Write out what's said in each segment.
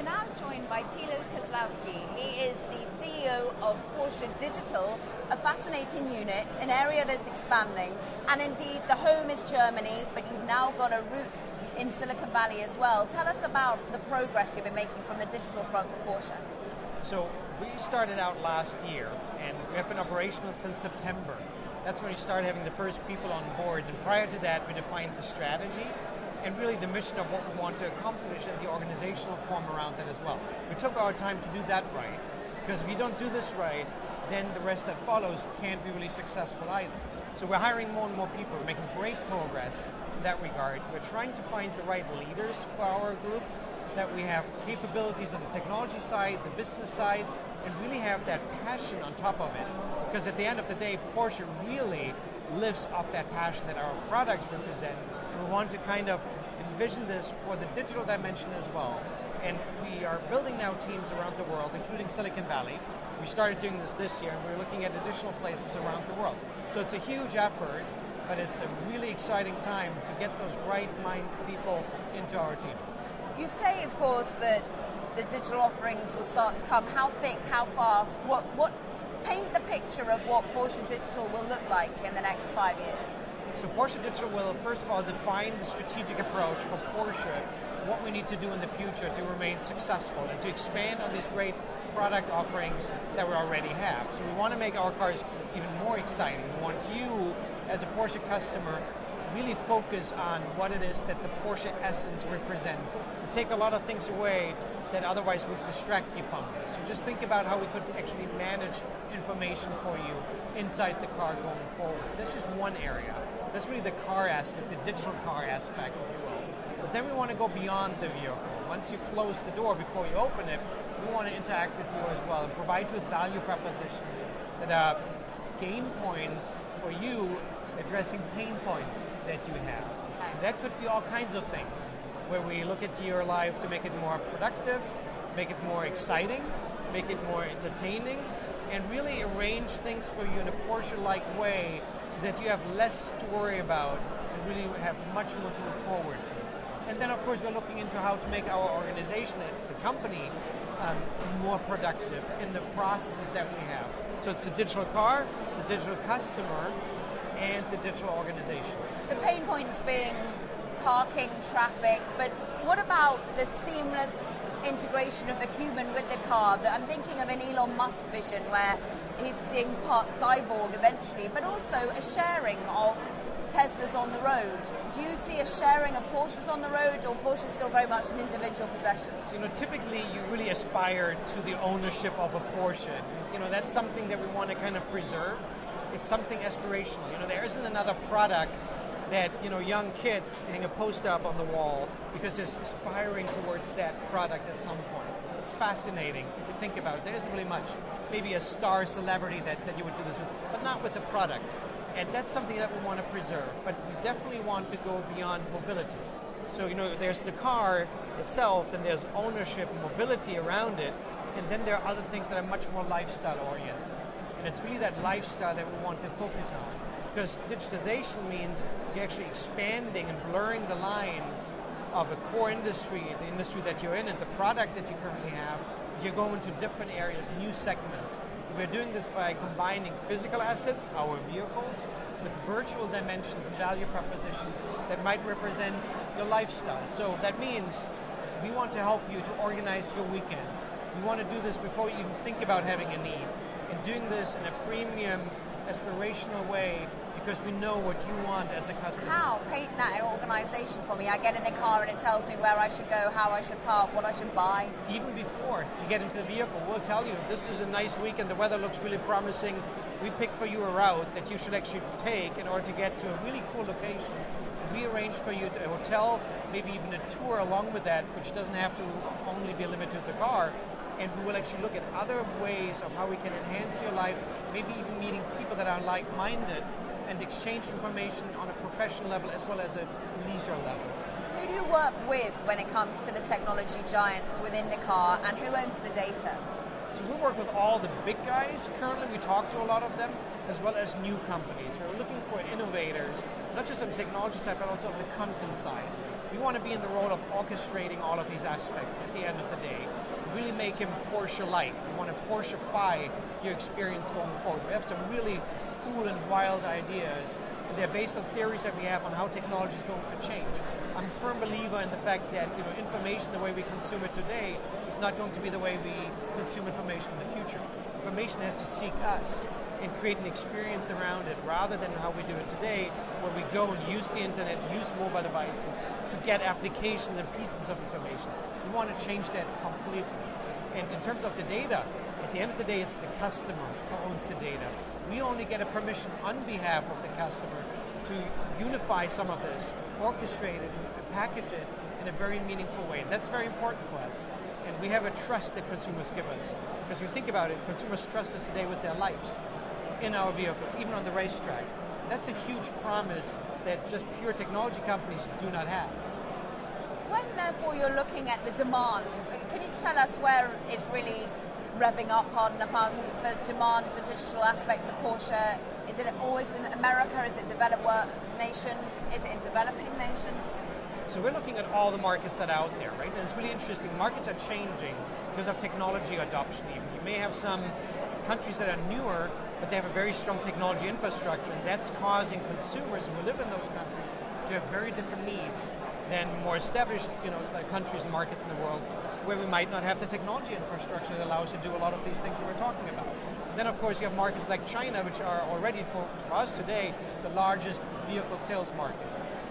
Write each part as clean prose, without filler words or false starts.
we're now joined by Thilo Koslowski. He is the CEO of Porsche Digital, a fascinating unit, an area that's expanding, and indeed the home is Germany, but you've now got a root in Silicon Valley as well. Tell us about the progress you've been making from the digital front for Porsche. So we started out last year, and we have been operational since September. That's when we started having the first people on board, and prior to that we defined the strategy and really the mission of what we want to accomplish and the organizational form around that as well. We took our time to do that right, because if you don't do this right, then the rest that follows can't be really successful either. So we're hiring more and more people, we're making great progress in that regard. We're trying to find the right leaders for our group, that we have capabilities on the technology side, the business side, and really have that passion on top of it. Because at the end of the day, Porsche really lives off that passion that our products represent. We want to kind of envision this for the digital dimension as well. And we are building now teams around the world, including Silicon Valley. We started doing this year, and we're looking at additional places around the world. So it's a huge effort, but it's a really exciting time to get those right-minded people into our team. You say, of course, that the digital offerings will start to come. How thick, how fast? Paint the picture of what Porsche Digital will look like in the next 5 years. So Porsche Digital will, first of all, define the strategic approach for Porsche, what we need to do in the future to remain successful and to expand on these great product offerings that we already have. So we want to make our cars even more exciting. We want you, as a Porsche customer, really focus on what it is that the Porsche essence represents, and take a lot of things away that otherwise would distract you from this. So just think about how we could actually manage information for you inside the car going forward. This is one area. That's really the car aspect, the digital car aspect, if you will. But then we want to go beyond the vehicle. Once you close the door before you open it, we want to interact with you as well and provide you with value propositions that are gain points for you addressing pain points that you have. That could be all kinds of things, where we look at your life to make it more productive, make it more exciting, make it more entertaining, and really arrange things for you in a Porsche-like way so that you have less to worry about and really have much more to look forward to. And then of course we're looking into how to make our organization, the company, more productive in the processes that we have. So it's the digital car, the digital customer, and the digital organization. The pain points being parking, traffic, but what about the seamless integration of the human with the car? I'm thinking of an Elon Musk vision where he's seeing part cyborg eventually, but also a sharing of Teslas on the road. Do you see a sharing of Porsches on the road, or Porsche is still very much an individual possession? So, typically you really aspire to the ownership of a Porsche. That's something that we want to kind of preserve. It's something aspirational. There isn't another product that young kids hang a poster up on the wall because they're aspiring towards that product at some point. It's fascinating if you think about it. There isn't really much. Maybe a star celebrity that you would do this with, but not with the product. And that's something that we want to preserve. But we definitely want to go beyond mobility. So there's the car itself, and there's ownership and mobility around it, and then there are other things that are much more lifestyle oriented. And it's really that lifestyle that we want to focus on. Because digitization means you're actually expanding and blurring the lines of a core industry, the industry that you're in, and the product that you currently have. You're going to different areas, new segments. We're doing this by combining physical assets, our vehicles, with virtual dimensions and value propositions that might represent your lifestyle. So that means we want to help you to organize your weekend. We want to do this before you even think about having a need. And doing this in a premium, aspirational way, because we know what you want as a customer. How? Paint that organization for me. I get in the car and it tells me where I should go, how I should park, what I should buy. Even before you get into the vehicle, we'll tell you, this is a nice weekend, the weather looks really promising. We picked for you a route that you should actually take in order to get to a really cool location. We arrange for you a hotel, maybe even a tour along with that, which doesn't have to only be limited to the car. And we will actually look at other ways of how we can enhance your life, maybe even meeting people that are like-minded, and exchange information on a professional level as well as a leisure level. Who do you work with when it comes to the technology giants within the car, and who owns the data? So we work with all the big guys. Currently we talk to a lot of them, as well as new companies. We're looking for innovators, not just on the technology side, but also on the content side. We want to be in the role of orchestrating all of these aspects at the end of the day. make him Porsche-like. We want to Porsche-fy your experience going forward. We have some really cool and wild ideas. And they're based on theories that we have on how technology is going to change. I'm a firm believer in the fact that information, the way we consume it today, is not going to be the way we consume information in the future. Information has to seek us and create an experience around it rather than how we do it today, where we go and use the internet, use mobile devices to get applications and pieces of information. We want to change that completely. And in terms of the data, at the end of the day, it's the customer who owns the data. We only get a permission on behalf of the customer to unify some of this, orchestrate it, and package it in a very meaningful way. And that's very important for us. And we have a trust that consumers give us. Because if you think about it, consumers trust us today with their lives in our vehicles, even on the racetrack. That's a huge promise that just pure technology companies do not have. When therefore you're looking at the demand, can you tell us where it's really revving up on for demand for digital aspects of Porsche? Is it always in America? Is it developed nations? Is it in developing nations? So we're looking at all the markets that are out there, right? And it's really interesting. Markets are changing because of technology adoption even. You may have some countries that are newer, but they have a very strong technology infrastructure, and that's causing consumers who live in those countries to have very different needs than more established countries and markets in the world where we might not have the technology infrastructure that allows you to do a lot of these things that we're talking about. And then of course you have markets like China, which are already for us today the largest vehicle sales market.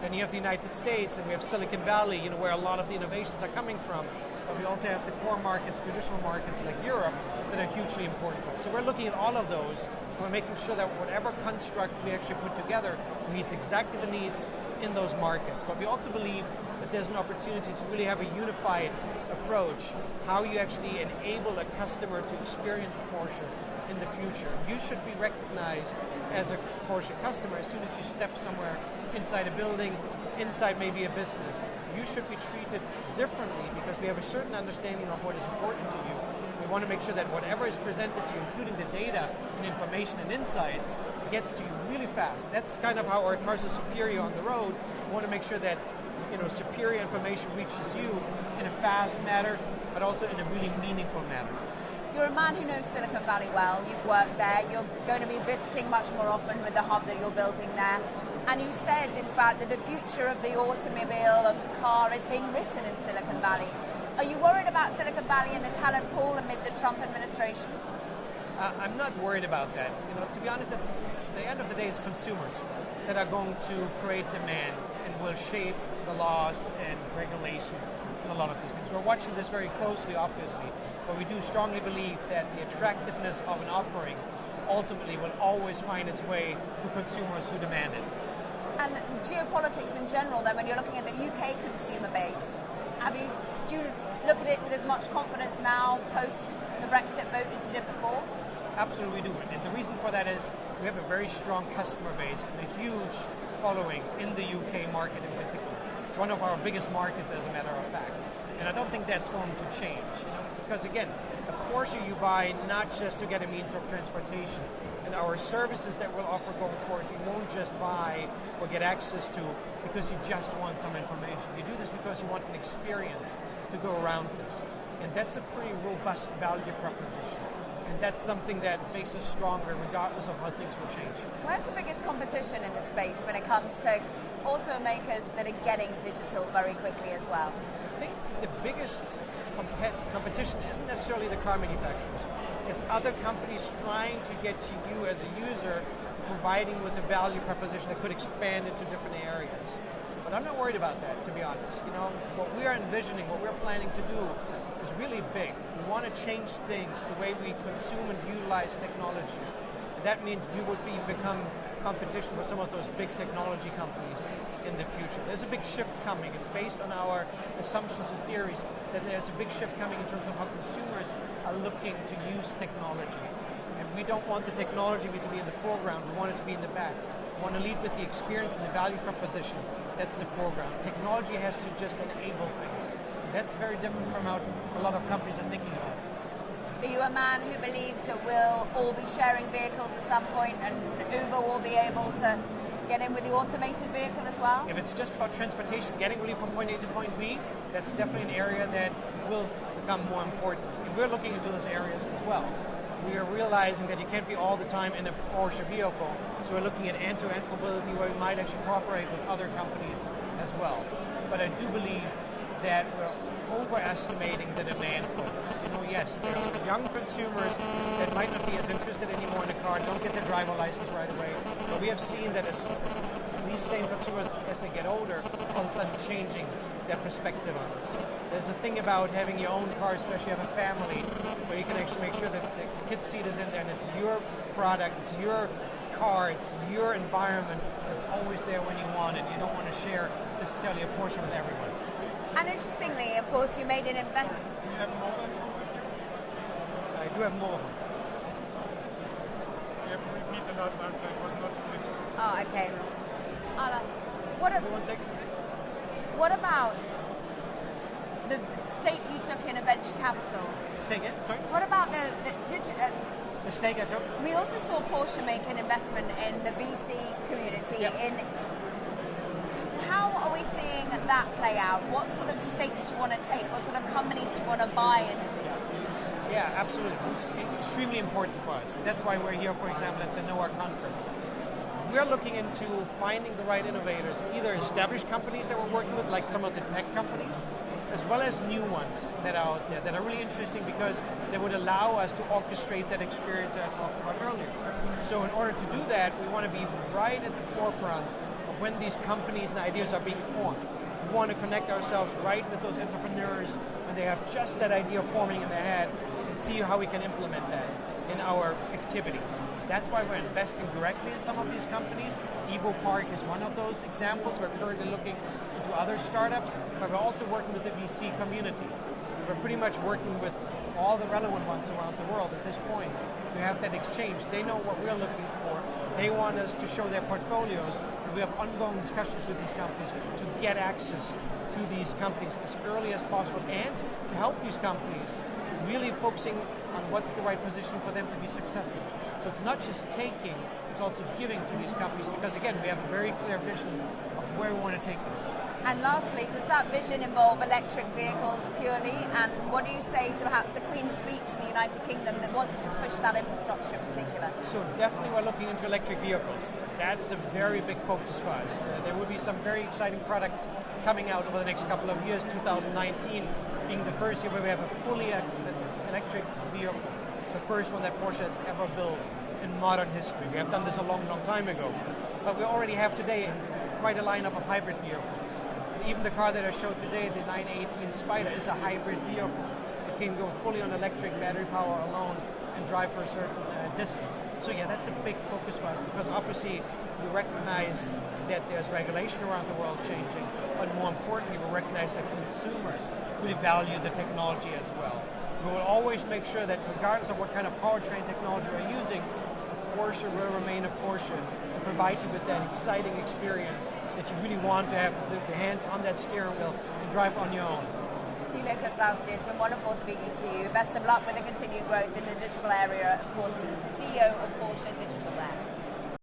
Then you have the United States, and we have Silicon Valley, where a lot of the innovations are coming from. But we also have the core markets, traditional markets like Europe, that are hugely important to us. So we're looking at all of those, and we're making sure that whatever construct we actually put together meets exactly the needs in those markets. But we also believe that there's an opportunity to really have a unified approach, how you actually enable a customer to experience Porsche in the future. You should be recognized as a Porsche customer as soon as you step somewhere inside a building, inside maybe a business. You should be treated differently because we have a certain understanding of what is important to you. We want to make sure that whatever is presented to you, including the data and information and insights, gets to you really fast. That's kind of how our cars are superior on the road. We want to make sure that superior information reaches you in a fast manner, but also in a really meaningful manner. You're a man who knows Silicon Valley well. You've worked there. You're going to be visiting much more often with the hub that you're building there. And you said, in fact, that the future of the automobile, of the car, is being written in Silicon Valley. Are you worried about Silicon Valley and the talent pool amid the Trump administration? I'm not worried about that. To be honest, at the end of the day, it's consumers that are going to create demand and will shape the laws and regulations and a lot of these things. We're watching this very closely, obviously, but we do strongly believe that the attractiveness of an offering ultimately will always find its way to consumers who demand it. And geopolitics in general, then, when you're looking at the UK consumer base, do you look at it with as much confidence now, post the Brexit vote, as you did before? Absolutely we do. And the reason for that is we have a very strong customer base and a huge following in the UK market in particular. It's one of our biggest markets, as a matter of fact. And I don't think that's going to change. Because again, a Porsche you buy not just to get a means of transportation. And our services that we'll offer going forward, you won't just buy or get access to because you just want some information. You do this because you want an experience to go around this. And that's a pretty robust value proposition. And that's something that makes us stronger regardless of how things will change. Where's the biggest competition in the space when it comes to automakers that are getting digital very quickly as well? I think the biggest competition isn't necessarily the car manufacturers. It's other companies trying to get to you as a user, providing with a value proposition that could expand into different areas. But I'm not worried about that, to be honest. What we are envisioning, what we're planning to do is really big. We want to change things, the way we consume and utilize technology. And that means we would become competition with some of those big technology companies in the future. There's a big shift coming. It's based on our assumptions and theories that there's a big shift coming in terms of how consumers are looking to use technology. And we don't want the technology to be in the foreground. We want it to be in the back. We want to lead with the experience and the value proposition that's in the foreground. Technology has to just enable things. That's very different from how a lot of companies are thinking about it. Are you a man who believes that we'll all be sharing vehicles at some point and Uber will be able to get in with the automated vehicle as well? If it's just about transportation, getting really from point A to point B, that's definitely an area that will become more important. And we're looking into those areas as well. We are realizing that you can't be all the time in a Porsche vehicle, so we're looking at end-to-end mobility where we might actually cooperate with other companies as well. But I do believe that we're overestimating the demand for this. Yes, there are young consumers that might not be as interested anymore in the car, don't get their driver license right away, but we have seen that as these same consumers, as they get older, all of a sudden changing their perspective on this. There's a thing about having your own car, especially if you have a family, where you can actually make sure that the kid seat is in there and it's your product, it's your car, it's your environment that's always there when you want it. You don't want to share necessarily a Porsche with everyone. And interestingly, of course, you made an investment. Do you have a mobile phone with you? I do have more of them. You have to repeat the last answer. It was not clear. Oh, okay. What about the stake you took in a venture capital? Say again, sorry? What about the stake I took? We also saw Porsche make an investment in the VC community. Yep. How are we seeing that play out? What sort of stakes do you want to take? What sort of companies do you want to buy into? Yeah, absolutely. It's extremely important for us. That's why we're here, for example, at the NOAA conference. We're looking into finding the right innovators, either established companies that we're working with, like some of the tech companies, as well as new ones that are out there that are really interesting because they would allow us to orchestrate that experience that I talked about earlier. So in order to do that, we want to be right at the forefront of when these companies and ideas are being formed. We want to connect ourselves right with those entrepreneurs when they have just that idea forming in their head and see how we can implement that in our activities. That's why we're investing directly in some of these companies. Evo Park is one of those examples. We're currently looking into other startups, but we're also working with the VC community. We're pretty much working with all the relevant ones around the world at this point to have that exchange. They know what we're looking for. They want us to show their portfolios. We have ongoing discussions with these companies to get access to these companies as early as possible and to help these companies really focusing on what's the right position for them to be successful. So it's not just taking, it's also giving to these companies because again, we have a very clear vision of where we want to take this. And lastly, does that vision involve electric vehicles purely? And what do you say to perhaps the Queen's speech in the United Kingdom that wanted to push that infrastructure in particular? So definitely we're looking into electric vehicles. That's a very big focus for us. There will be some very exciting products coming out over the next couple of years, 2019 being the first year where we have a fully electric vehicle. The first one that Porsche has ever built in modern history. We have done this a long, long time ago. But we already have today quite a lineup of hybrid vehicles. And even the car that I showed today, the 918 Spider, is a hybrid vehicle. It can go fully on electric battery power alone and drive for a certain distance. So yeah, that's a big focus for us because obviously we recognize that there's regulation around the world changing, but more importantly, we recognize that consumers really value the technology as well. We will always make sure that regardless of what kind of powertrain technology we're using, Porsche will remain a Porsche and provide you with that exciting experience that you really want to have the hands on that steering wheel and drive on your own. Thilo Koslowski, it's been wonderful speaking to you. Best of luck with the continued growth in the digital area. Of course, CEO of Porsche Digital there.